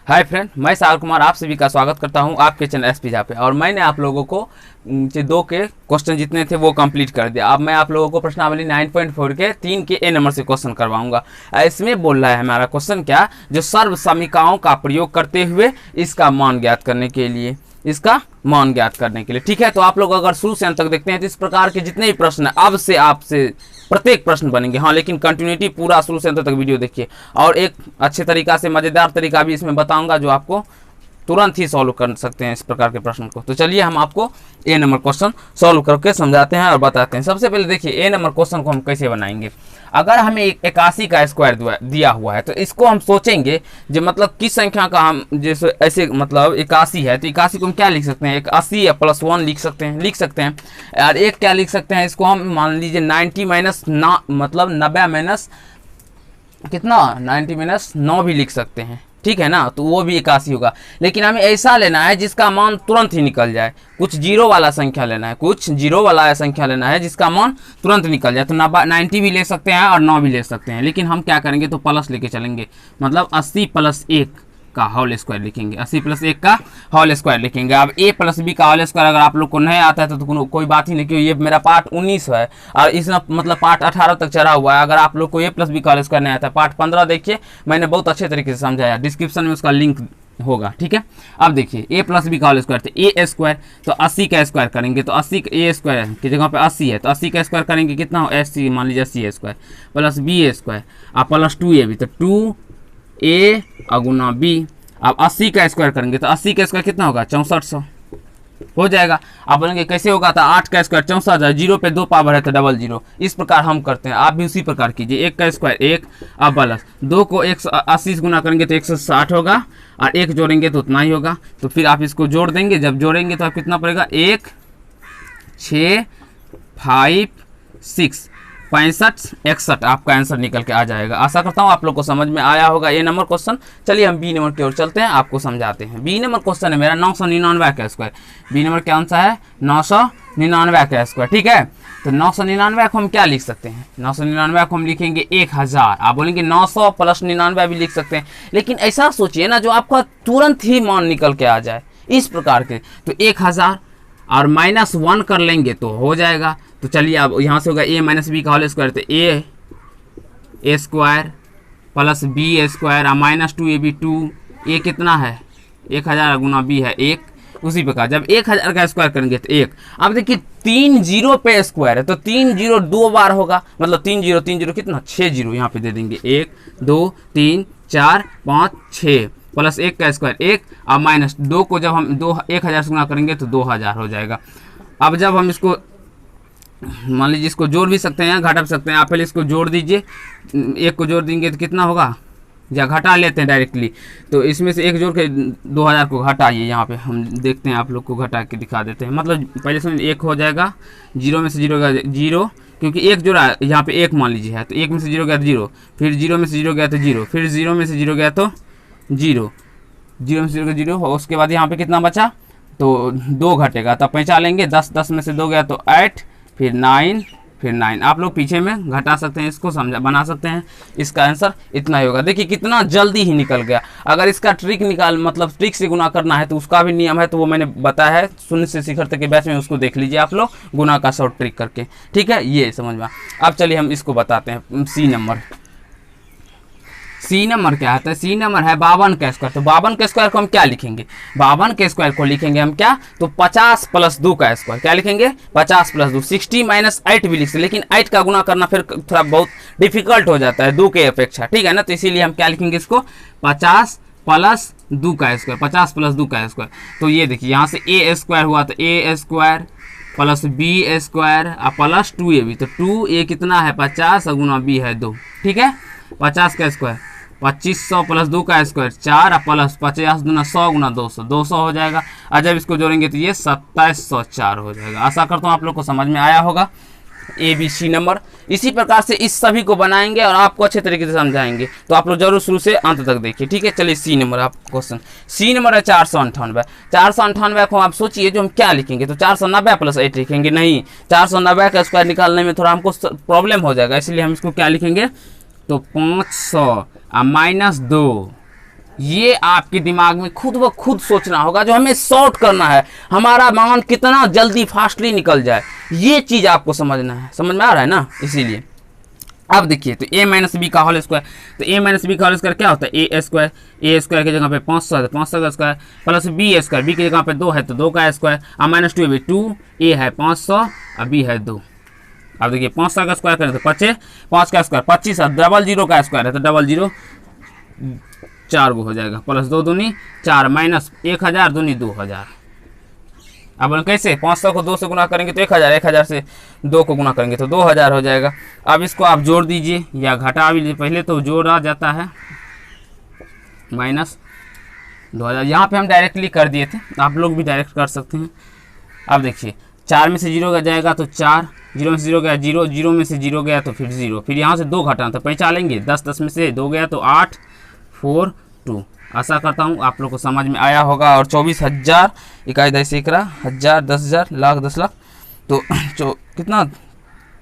Hi friend, मैं सागर कुमार आप सभी का स्वागत करता हूं आपके चैनल एसपी झा पे। और मैंने आप लोगों को 2 के क्वेश्चन जितने थे वो कंप्लीट कर दिया। अब मैं आप लोगों को प्रश्नावली 9.4 के 3 के ए नंबर से क्वेश्चन करवाऊंगा। इसमें बोल रहा है हमारा क्वेश्चन क्या, जो सर्व समीकरणों का प्रयोग करते हुए इसका मान ज्ञात करने के लिए, ठीक है। तो आप लोग अगर शुरू से अंत तक देखते हैं तो इस प्रकार के जितने भी प्रश्न अब से आपसे प्रत्येक प्रश्न बनेंगे। हाँ, लेकिन कंटिन्यूटी पूरा शुरू से अंत तक वीडियो देखिए। और एक अच्छे तरीका से मजेदार तरीका भी इसमें बताऊंगा जो आपको तुरंत ही सॉल्व कर सकते हैं इस प्रकार के प्रश्न को। तो चलिए हम आपको ए नंबर क्वेश्चन सॉल्व करके समझाते हैं और बताते हैं। सबसे पहले देखिए ए नंबर क्वेश्चन को हम कैसे बनाएंगे। अगर हमें 81 का स्क्वायर दिया हुआ है तो इसको हम सोचेंगे जो मतलब किस संख्या का हम जैसे ऐसे मतलब 81 है तो 81 को हम क्या लिख सकते हैं, 80 या +1 लिख सकते हैं। और एक क्या लिख सकते हैं, इसको हम मान लीजिए 90 माइनस मतलब 90 माइनस कितना 90 माइनस 9 भी लिख सकते हैं, ठीक है ना। तो वो भी 81 होगा। लेकिन हमें ऐसा लेना है जिसका मान तुरंत ही निकल जाए। कुछ जीरो वाला संख्या लेना है, जिसका मान तुरंत निकल जाए। तो 90 भी ले सकते हैं और 9 भी ले सकते हैं। लेकिन हम क्या करेंगे तो प्लस लेके चलेंगे, मतलब 80 + 1 का होल स्क्वायर लिखेंगे। 80 + 1 का होल स्क्वायर लिखेंगे। अब a + b का होल स्क्वायर अगर आप लोग को नहीं आता है तो कोई बात ही नहीं, क्योंकि ये मेरा पार्ट 19 है और इसमें मतलब पार्ट 18 तक चढ़ा हुआ है। अगर आप लोग को a + b का होल स्क्वायर नहीं आता है, पार्ट 15 देखिए, मैंने बहुत अच्छे तरीके से समझाया, डिस्क्रिप्शन में उसका लिंक होगा, ठीक है। अब देखिए a + b का होल स्क्वायर तो a स्क्वायर, तो 80 का स्क्वायर करेंगे तो 80 a स्क्वायर की जगह पे 80 है तो 80 का स्क्वायर करेंगे कितना हो, 80 मान लीजिए 80 स्क्वायर + b स्क्वायर और +2ab तो 2a गुना b। अब 80 का स्क्वायर करेंगे तो 80 का स्क्वायर कितना होगा, 6400 हो जाएगा। आप बोलेंगे कैसे होगा, तो 8 का स्क्वायर 64,000, 0 पे 2 पावर है तो 00। इस प्रकार हम करते हैं, आप भी उसी प्रकार कीजिए। 1 का स्क्वायर 1, अब प्लस 2 को 180 से गुना करेंगे तो 160 होगा और 1 जोड़ेंगे तो उतना ही होगा। तो फिर आप इसको जोड़ देंगे, जब जोड़ेंगे तो आप कितना पड़ेगा, 1 6 5 6 65 61 आपका आंसर निकल के आ जाएगा। आशा करता हूँ आप लोग को समझ में आया होगा ये नंबर क्वेश्चन। चलिए हम बी नंबर की ओर चलते हैं, आपको समझाते हैं। बी नंबर क्वेश्चन है मेरा 999 का स्क्वायर। बी नंबर कौन सा है, 999 का स्क्वायर, ठीक है। तो 999 को हम क्या लिख सकते हैं, 999 को हम लिखेंगे 1000। आप बोलेंगे 900 + 99 भी लिख सकते हैं, लेकिन ऐसा सोचिए ना जो आपका तुरंत ही मान निकल के आ जाए, इस प्रकार के। तो 1000 और -1 कर लेंगे तो हो जाएगा। तो चलिए अब यहाँ से होगा a - b का होल स्क्वायर, तो a स्क्वायर + b स्क्वायर और -2ab 2, a कितना है 1000 गुना b है 1। उसी प्रकार जब 1000 का स्क्वायर करेंगे तो 1। अब देखिए 3 0 पे स्क्वायर है तो 3 0 2 बार होगा, मतलब 3 0 कितना 6 0 यहाँ पे दे देंगे, 1 2 3 4 5 6 + 1 का स्क्वायर 1 और -2 को जब हम 1000 से गुना करेंगे तो 2000 हो जाएगा। अब जब हम इसको मान लीजिए इसको जोड़ भी सकते हैं, घटा भी सकते हैं। आप पहले इसको जोड़ दीजिए, 1 को जोड़ देंगे तो कितना होगा, या घटा लेते हैं डायरेक्टली। तो इसमें से 1 जोड़ के 2000 को घटाइए, यहाँ पे हम देखते हैं, आप लोग को घटा के दिखा देते हैं। मतलब पहले से 1 हो जाएगा, 0 में से 0 गया 0, क्योंकि 1 जोड़ा यहाँ पे 1 मान लीजिए है तो 1 में से 0 गया तो 0, फिर 0 में से 0 गया तो 0, फिर 0 में से 0 गया तो 0, 0 में से 0 गया 0। उसके बाद यहाँ पे कितना बचा, तो 2 घटेगा तब पहचान लेंगे, 10 में से 2 गया तो 8, फिर 9, फिर 9। आप लोग पीछे में घटा सकते हैं, इसको बना सकते हैं। इसका आंसर इतना ही होगा। देखिए कितना जल्दी ही निकल गया। अगर इसका ट्रिक मतलब ट्रिक से गुना करना है तो उसका भी नियम है, तो वो मैंने बताया है शून्य से शिखर तक के बैच में, उसको देख लीजिए आप लोग गुना का शॉर्ट ट्रिक करके, ठीक है। ये समझ में। अब चलिए हम इसको बताते हैं। सी नंबर क्या आता है, सी नंबर है 52 का स्क्वायर। तो 52 के स्क्वायर को हम क्या लिखेंगे, 52 के स्क्वायर को लिखेंगे हम क्या, तो 50 + 2 का स्क्वायर। क्या लिखेंगे, 50 + 2। 60 - 8 भी लिख सकते, लेकिन 8 का गुना करना फिर थोड़ा बहुत डिफिकल्ट हो जाता है 2 के अपेक्षा, ठीक है ना। तो इसीलिए हम क्या लिखेंगे इसको, 50 + 2 का स्क्वायर, 50 + 2 का स्क्वायर। तो ये देखिए यहाँ से a स्क्वायर हुआ तो a स्क्वायर + b स्क्वायर और +2ab। तो 2a कितना है 50 गुना b है 2, ठीक है। 50 का स्क्वायर 2500 + 2 का स्क्वायर 4 और + 50 दूना 100 गुना 200, 200 हो जाएगा। और जब इसको जोड़ेंगे तो ये 2704 हो जाएगा। आशा करता हूँ आप लोग को समझ में आया होगा ABC नंबर। इसी प्रकार से इस सभी को बनाएंगे और आपको अच्छे तरीके से समझाएंगे, तो आप लोग जरूर शुरू से अंत तक देखिए, ठीक है। चलिए सी नंबर आप क्वेश्चन, सी नंबर है 498। 498 को आप सोचिए जो हम क्या लिखेंगे, तो 490 + 8 लिखेंगे, नहीं 490 का स्क्वायर निकालने में थोड़ा हमको प्रॉब्लम हो जाएगा, इसलिए हम इसको क्या लिखेंगे, तो 500 और -2 ये आपके दिमाग में खुद ब खुद सोचना होगा, जो हमें सॉर्ट करना है, हमारा मान कितना जल्दी फास्टली निकल जाए, ये चीज़ आपको समझना है। समझ में आ रहा है ना? इसीलिए अब देखिए, तो a माइनस बी का होल स्क्वायर, तो a माइनस बी का होल स्क्वायर क्या होता है? ए स्क्वायर की जगह पे 500 है, 500 का square plus B square, B की जगह पे 2 है तो 2 का स्क्वायर, अब माइनस 2 2, ए है 500 और बी है 2। अब देखिए 500 का स्क्वायर करें तो 5 का स्क्वायर 25 और डबल जीरो का स्क्वायर है तो डबल जीरो 4 गो हो जाएगा, प्लस 2 दूनी 4 माइनस 1000 दूनी 2000। अब कैसे 500 को 2 से गुना करेंगे तो 1000, 1000 से 2 को गुना करेंगे तो 2000 हो जाएगा। अब इसको आप जोड़ दीजिए या घटा भी लीजिए, पहले तो जोड़ा जाता है माइनस 2000, यहाँ पे हम डायरेक्टली कर दिए थे, आप लोग भी डायरेक्ट कर सकते हैं। अब देखिए 4 में से 0 जाएगा तो 4, 0 में से 0 गया 0, 0 में से 0 गया तो फिर 0, फिर यहाँ से 2 घटाना तो पहचान लेंगे, 10 में से 2 गया तो 8 4 2। आशा करता हूँ आप लोग को समझ में आया होगा। और 24,000 इकाई दस सैकड़ा, 1000 10,000 लाख 10 लाख, तो कितना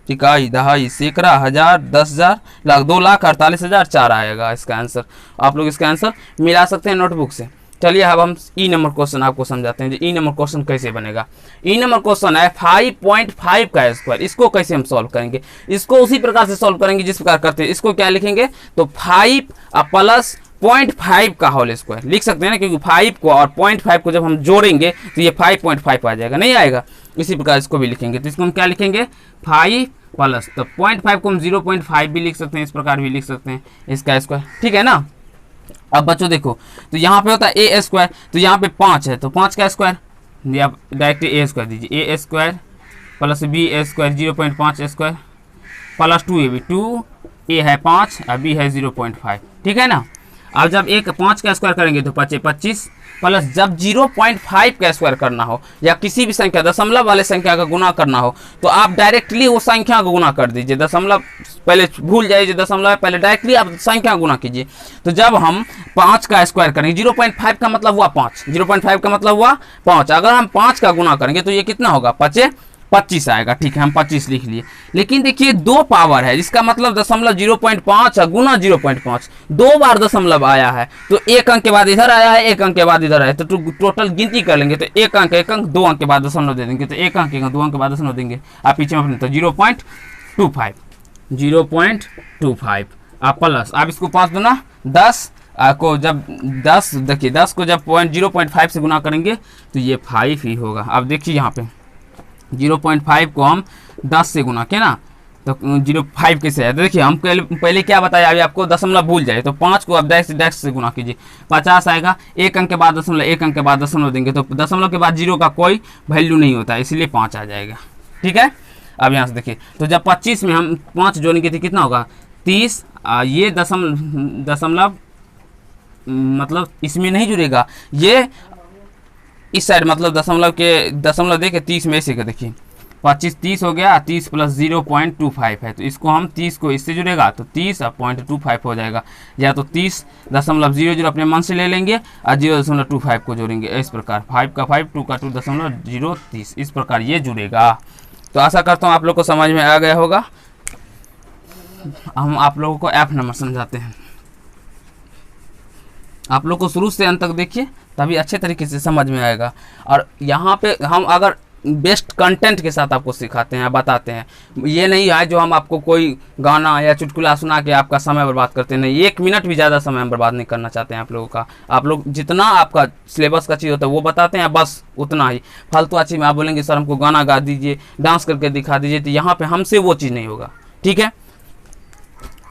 इकाई दहाई सैकड़ा 1000 10,000 लाख 2,48,004 आएगा इसका आंसर। आप लोग इसका आंसर मिला सकते हैं नोटबुक से। चलिए अब हम ई नंबर क्वेश्चन आपको समझाते हैं। ई नंबर क्वेश्चन कैसे बनेगा। ई नंबर क्वेश्चन है 5.5 का स्क्वायर। इसको कैसे हम सॉल्व करेंगे? इसको उसी प्रकार से सॉल्व करेंगे जिस प्रकार करते हैं। इसको क्या लिखेंगे तो 5 प्लस 0.5 का होल स्क्वायर लिख सकते हैं ना, क्योंकि 5 को और 0.5 को जब हम जोड़ेंगे तो ये 5.5 आ जाएगा, नहीं आएगा। इसी प्रकार इसको भी लिखेंगे, तो इसको हम क्या लिखेंगे 5 प्लस, तो 0.5 को हम 0.5 भी लिख सकते हैं, इस प्रकार भी लिख सकते हैं इसका स्क्वायर, ठीक है ना। अब बच्चों देखो, तो यहाँ पे होता है ए स्क्वायर, तो यहाँ पे 5 है तो 5 का स्क्वायर, आप डायरेक्ट ए स्क्वायर दीजिए, A square plus B square 0.5 square plus 2 A है 5 और बी है 0.5, ठीक है ना। अब जब 5 का स्क्वायर करेंगे तो 25 प्लस जब 0.5 का स्क्वायर करना हो या किसी भी संख्या दशमलव वाले संख्या का गुना करना हो तो आप डायरेक्टली वो संख्या को गुना कर दीजिए। दशमलव पहले भूल जाइए, दशमलव पहले डायरेक्टली आप संख्या गुना कीजिए। तो जब हम 5 का स्क्वायर करेंगे, 0.5 का मतलब हुआ 5, 0.5 का मतलब हुआ 5, अगर हम 5 का गुना करेंगे तो ये कितना होगा 25 आएगा, ठीक है, हम 25 लिख लिए। लेकिन देखिए 2 पावर है, जिसका मतलब दशमलव 0.5 गुना 0.5, 2 बार दशमलव आया है, तो 1 अंक के बाद इधर आया है, 1 अंक के बाद इधर आया है, तो टोटल गिनती कर लेंगे तो 1 अंक 2 अंक के बाद दशमलव दे देंगे, तो 1 अंक 2 अंक के बाद दशमलव देंगे। आप पीछे में अपने तो 0.25 आप प्लस, आप इसको 5 दूना 10 को जब 10 देखिए 10 को जब 0.5 से गुना करेंगे तो ये 5 ही होगा। अब देखिए यहाँ पे 0.5 को हम 10 से गुना किया ना, तो 0.5 कैसे है, तो देखिए हम पहले क्या बताया, अभी आपको दशमलव भूल जाए तो 5 को अब डैश से गुना कीजिए, 50 आएगा। 1 अंक के बाद दशमलव, 1 अंक के बाद दशमलव देंगे तो दशमलव के बाद 0 का कोई वैल्यू नहीं होता है, इसलिए 5 आ जाएगा, ठीक है। अब यहाँ से देखिए, तो जब 25 में हम 5 जोड़ेंगे तो कितना होगा 30, ये दशमलव मतलब इसमें नहीं जुड़ेगा, ये इस साइड मतलब दशमलव दे के 30 में ऐसे का देखिए 25 30 हो गया, 30 प्लस 0.25 है, तो इसको हम 30 को इससे जुड़ेगा तो 30 और 0.25 हो जाएगा, या तो 30.00 अपने मन से ले लेंगे और 0.25 को जोड़ेंगे, इस प्रकार 5 का 5 2 का 2.030 इस प्रकार ये जुड़ेगा। तो आशा करता हूँ आप लोग को समझ में आ गया होगा। हम आप लोगों को एफ नंबर समझाते हैं, आप लोग को शुरू से अंत तक देखिए तभी अच्छे तरीके से समझ में आएगा। और यहाँ पे हम अगर बेस्ट कंटेंट के साथ आपको सिखाते हैं, बताते हैं, ये नहीं है जो हम आपको कोई गाना या चुटकुला सुना के आपका समय बर्बाद करते हैं, नहीं, 1 मिनट भी ज़्यादा समय हम बर्बाद नहीं करना चाहते हैं आप लोगों का। आप लोग जितना आपका सिलेबस का चीज़ होता है वो बताते हैं, बस उतना ही। फालतू अच्छी में आप बोलेंगे सर हमको गाना गा दीजिए, डांस करके दिखा दीजिए, तो यहाँ पर हमसे वो चीज़ नहीं होगा, ठीक है।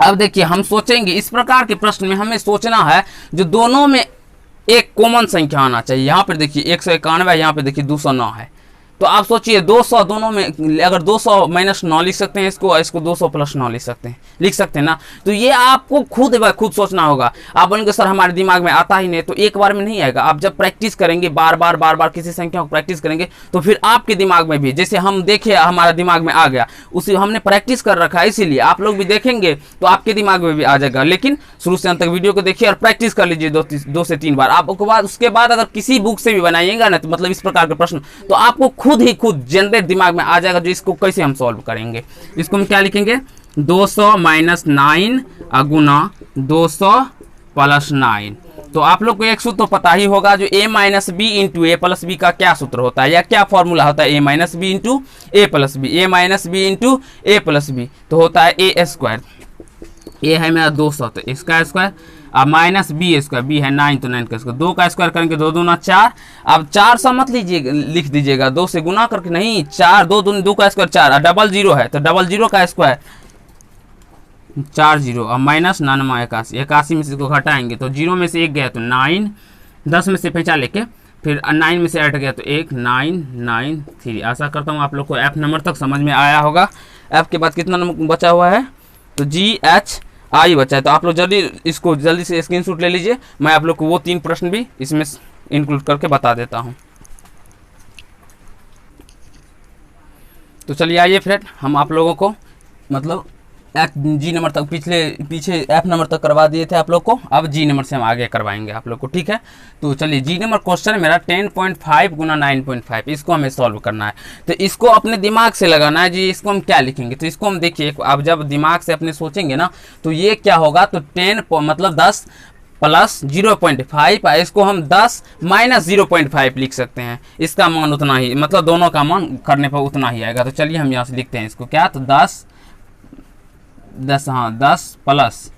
अब देखिए हम सोचेंगे, इस प्रकार के प्रश्न में हमें सोचना है जो दोनों में एक कॉमन संख्या आना चाहिए। यहाँ पर देखिए 191 है, यहाँ पे देखिए 209 है, तो आप सोचिए 200 दोनों में, अगर 200 माइनस 9 लिख सकते हैं, इसको 200 प्लस 9 लिख सकते हैं ना। तो ये आपको खुद सोचना होगा। आप बोलेंगे सर हमारे दिमाग में आता ही नहीं, तो एक बार में नहीं आएगा। आप जब प्रैक्टिस करेंगे बार बार किसी संख्या को प्रैक्टिस करेंगे तो फिर आपके दिमाग में भी, जैसे हम देखे हमारा दिमाग में आ गया, उसी हमने प्रैक्टिस कर रखा है, इसीलिए आप लोग भी देखेंगे तो आपके दिमाग में भी आ जाएगा। लेकिन शुरू से अंत तक वीडियो को देखिए और प्रैक्टिस कर लीजिए 2 से 3 बार। आपको उसके बाद अगर किसी बुक से भी बनाइएगा ना, तो मतलब इस प्रकार के प्रश्न, तो आपको खुद जनरेट दिमाग में आ जाएगा जो इसको कैसे हम सॉल्व करेंगे। इसको हम क्या लिखेंगे 200 माइनस 9 गुना 200 प्लस 9, तो आप लोग को एक सूत्र तो पता ही होगा, जो a minus B into A plus B का क्या सूत्र होता है या क्या फॉर्मूला होता है, a minus B into A plus B, a minus B into A plus B तो होता है ए स्क्वायर, ए है मेरा 200 तो इसका स्क्वायर, अब माइनस बी स्क्वायर, बी है 9 तो 9 का स्क्वायर, 2 का स्क्वायर करेंगे 2 दूना 4, अब 400 मत लीजिएगा, लिख दीजिएगा 2 से गुना करके, नहीं 4 2 दूनी 2 का स्क्वायर 4, डबल जीरो है तो डबल जीरो का स्क्वायर 4 जीरो, अब माइनस 99 81, 81 में से इसको घटाएंगे तो 0 में से 1 गया तो 9, 10 में से पैंचा लेके फिर 9 में से 8 गया तो 1 9 9 3। आशा करता हूँ आप लोग को F नंबर तक समझ में आया होगा। F के बाद कितना नंबर बचा हुआ है, तो GHI बचा है। तो आप लोग जल्दी इसको जल्दी से स्क्रीनशॉट ले लीजिए, मैं आप लोग को वो 3 प्रश्न भी इसमें इंक्लूड करके बता देता हूँ। तो चलिए आइए फ्रेंड, हम आप लोगों को मतलब जी नंबर तक पीछे F नंबर तक करवा दिए थे आप लोग को, अब जी नंबर से हम आगे करवाएंगे आप लोग को, ठीक है। तो चलिए जी नंबर क्वेश्चन मेरा 10.5 गुना 9.5, इसको हमें सॉल्व करना है। तो इसको अपने दिमाग से लगाना है जी, इसको हम क्या लिखेंगे, तो इसको हम देखिए, अब जब दिमाग से अपने सोचेंगे ना तो ये क्या होगा, तो 10 मतलब 10 प्लस 0.5, इसको हम 10 माइनस 0.5 लिख सकते हैं। इसका मान उतना ही, मतलब दोनों का मान करने पर उतना ही आएगा। तो चलिए हम यहाँ से लिखते हैं इसको क्या, तो 10 प्लस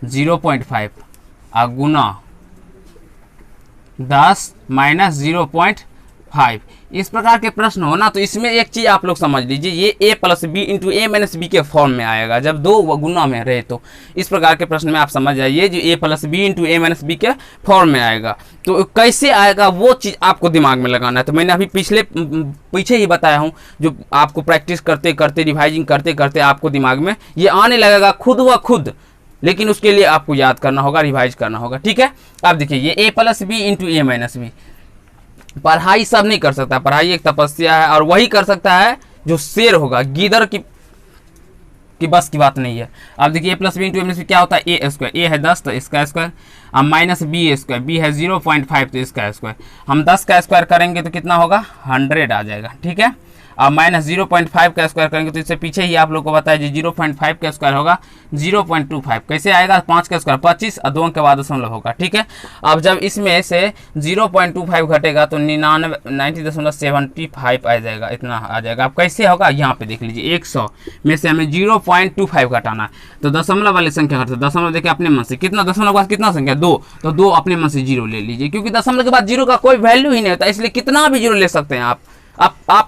0.5 गुना 10 माइनस 0.5, इस प्रकार के प्रश्न हो ना, तो इसमें एक चीज़ आप लोग समझ लीजिए, ये a plus B into A minus B के फॉर्म में आएगा जब दो गुना में रहे। तो इस प्रकार के प्रश्न में आप समझ जाइए, जो a plus B into A minus B के फॉर्म में आएगा। तो कैसे आएगा वो चीज़ आपको दिमाग में लगाना है। तो मैंने अभी पीछे ही बताया हूँ, जो आपको प्रैक्टिस करते करते रिवाइजिंग करते करते आपको दिमाग में ये आने लगेगा खुद व खुद, लेकिन उसके लिए आपको याद करना होगा, रिवाइज करना होगा, ठीक है। अब देखिए ये a plus B into A minus B, पढ़ाई सब नहीं कर सकता, पढ़ाई एक तपस्या है, और वही कर सकता है जो शेर होगा, गीदड़ की बस की बात नहीं है। अब देखिए ए plus B into A minus B क्या होता है, ए स्क्वायर, ए है 10 तो इसका स्क्वायर, अब माइनस बी स्क्वायर, बी है 0.5 तो इसका स्क्वायर, हम 10 का स्क्वायर करेंगे तो कितना होगा 100 आ जाएगा, ठीक है। अब माइनस 0.5 का स्क्वायर करेंगे तो इससे पीछे ही आप लोग को बताया जी 0.5 का स्क्वायर होगा 0.25, कैसे आएगा, 5 का स्क्वायर 25 और 2 के बाद दशमलव होगा, ठीक है। अब जब इसमें से 0.25 घटेगा तो 90.75 आ जाएगा, इतना आ जाएगा। अब कैसे होगा, यहाँ पे देख लीजिए 100 में से हमें 0.25 घटाना है, तो दशमलव वाली संख्या घटता है, दशमलव देखिए अपने मन से कितना, दशमलव के बाद कितना संख्या 2, तो 2 अपने मन से 0 ले लीजिए, क्योंकि दशमलव के बाद 0 का कोई वैल्यू ही नहीं होता, इसलिए कितना भी 0 ले सकते हैं आप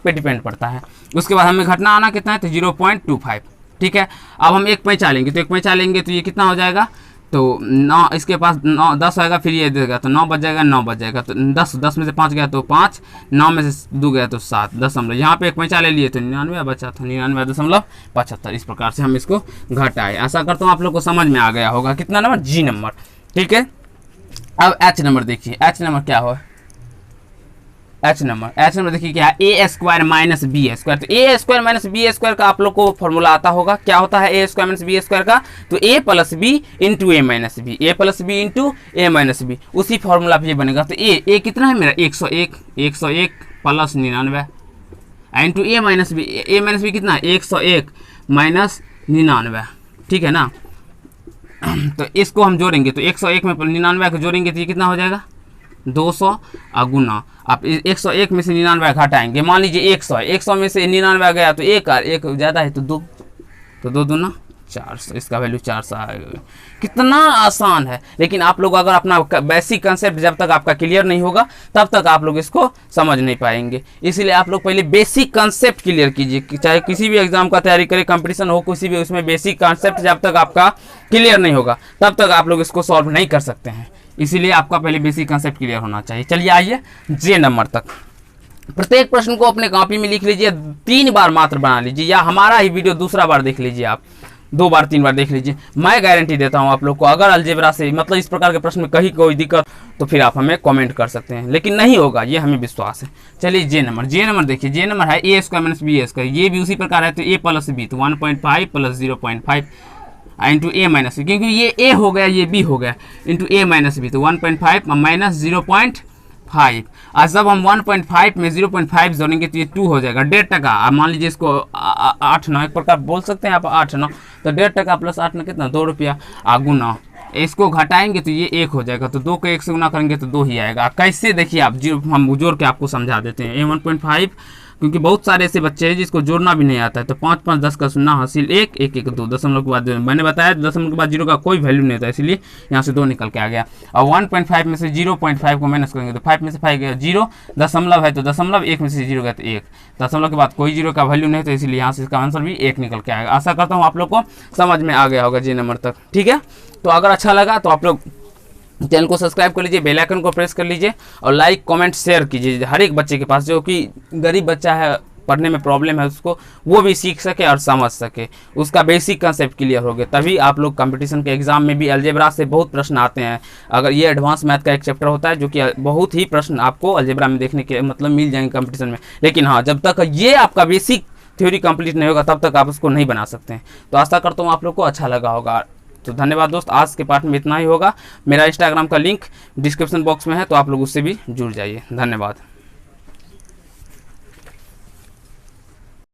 पे डिपेंड पड़ता है। उसके बाद हमें घटना आना कितना है, तो 0.25, ठीक है। अब हम 1 पैंचा लेंगे, तो 1 पैंचा लेंगे तो ये कितना हो जाएगा, तो 9, इसके पास 9 10 आएगा, फिर ये देगा तो 9 बच जाएगा, 9 बच जाएगा, तो 10 में से 5 गया तो 5, 9 में से 2 गया तो 7 दशमलव, यहाँ पे 1 पैंचा ले लिए तो 99 बचा, तो 99.75। इस प्रकार से हम इसको घटाए। आशा करता हूँ आप लोग को समझ में आ गया होगा। कितना नंबर, जी नंबर, ठीक है। अब एच नंबर देखिए, एच नंबर क्या हो, एच नंबर देखिए क्या है, ए स्क्वायर माइनस बी स्क्वायर। तो ए स्क्वायर माइनस बी स्क्वायर का आप लोग को फॉर्मूला आता होगा, क्या होता है ए स्क्वायर माइनस बी स्क्वायर का, तो ए plus B into A minus B, A plus B into A minus B, उसी फॉर्मूला पे ये बनेगा। तो ए कितना है मेरा 101 plus 99 into A minus B कितना है 101 माइनस 99, ठीक है ना। तो इसको हम जोड़ेंगे तो 101 में 99 को जोड़ेंगे तो ये कितना हो जाएगा 200 गुना, आप 101 में से 99 घटाएंगे, मान लीजिए 100 में से 99 गया तो 1 और 1 ज़्यादा है तो 2, तो 2 दूना 400, इसका वैल्यू 400 आएगा। कितना आसान है। लेकिन आप लोग अगर अपना बेसिक कंसेप्ट जब तक आपका क्लियर नहीं होगा तब तक आप लोग इसको समझ नहीं पाएंगे। इसीलिए आप लोग पहले बेसिक कंसेप्ट क्लियर कीजिए, चाहे किसी भी एग्जाम का तैयारी करें, कंपटीशन हो किसी भी, उसमें बेसिक कंसेप्ट जब तक आपका क्लियर नहीं होगा तब तक आप लोग इसको सॉल्व नहीं कर सकते हैं। इसीलिए आपका पहले बेसिक कंसेप्ट क्लियर होना चाहिए। चलिए आइए जे नंबर तक। प्रत्येक प्रश्न को अपने कॉपी में लिख लीजिए, 3 बार मात्र बना लीजिए, या हमारा ही वीडियो दूसरा बार देख लीजिए, आप 2 बार 3 बार देख लीजिए। मैं गारंटी देता हूं आप लोग को, अगर अलजेब्रा से मतलब इस प्रकार के प्रश्न में कहीं कोई दिक्कत तो फिर आप हमें कमेंट कर सकते हैं, लेकिन नहीं होगा ये हमें विश्वास है। चलिए जे नंबर देखिए, जे नंबर है ए स्क्वायर माइनस बी स्क्वायर, ये भी उसी प्रकार है, तो ए प्लस बी तो 1.5 plus 0.5 into A minus B, क्योंकि ये ए हो गया ये बी हो गया, इंटू ए माइनस बी तो 1.5 माइनस 0.5। और जब हम 1.5 में 0.5 जोड़ेंगे तो ये 2 हो जाएगा, 1.5। अब मान लीजिए इसको 8 9 एक प्रकार बोल सकते हैं आप 8 9, तो 1.5 प्लस 8 9 कितना 2 रुपया, गुना इसको घटाएंगे तो ये 1 हो जाएगा, तो 2 को 1 से गुना करेंगे तो 2 ही आएगा। कैसे देखिए आप, हम जोड़ के आपको समझा देते हैं। A1.5 क्योंकि बहुत सारे ऐसे बच्चे हैं जिसको जोड़ना भी नहीं आता है, तो 5 5 10 का 0 हासिल 1 1 1 2 दशमलव के बाद मैंने बताया दशमलव के बाद 0 का कोई वैल्यू नहीं था, इसलिए यहाँ से 2 निकल के आ गया। और 1.5 में से 0.5 को माइनस करेंगे तो 5 में से 5 गया 0, दशमलव है तो दशमलव, 1 में से 0 गया तो 1, दशमलव के बाद कोई 0 का वैल्यू नहीं, तो इसलिए यहाँ से इसका आंसर भी 1 निकल के आएगा। आशा करता हूँ आप लोग को समझ में आ गया होगा जी नंबर तक, ठीक है। तो अगर अच्छा लगा तो आप लोग चैनल को सब्सक्राइब कर लीजिए, बेल आइकन को प्रेस कर लीजिए और लाइक कमेंट शेयर कीजिए। हर एक बच्चे के पास जो कि गरीब बच्चा है, पढ़ने में प्रॉब्लम है उसको, वो भी सीख सके और समझ सके, उसका बेसिक कंसेप्ट क्लियर हो गया। तभी आप लोग कंपटीशन के एग्जाम में भी अलजेब्रा से बहुत प्रश्न आते हैं। अगर ये एडवांस मैथ का एक चैप्टर होता है जो कि बहुत ही प्रश्न आपको अलजेब्रा में देखने के मतलब मिल जाएंगे कंपटीशन में। लेकिन हाँ, जब तक ये आपका बेसिक थ्योरी कंप्लीट नहीं होगा तब तक आप उसको नहीं बना सकते हैं। तो आशा करता हूँ आप लोग को अच्छा लगा होगा। तो धन्यवाद दोस्त, आज के पार्ट में इतना ही होगा। मेरा इंस्टाग्राम का लिंक डिस्क्रिप्शन बॉक्स में है, तो आप लोग उससे भी जुड़ जाइए। धन्यवाद।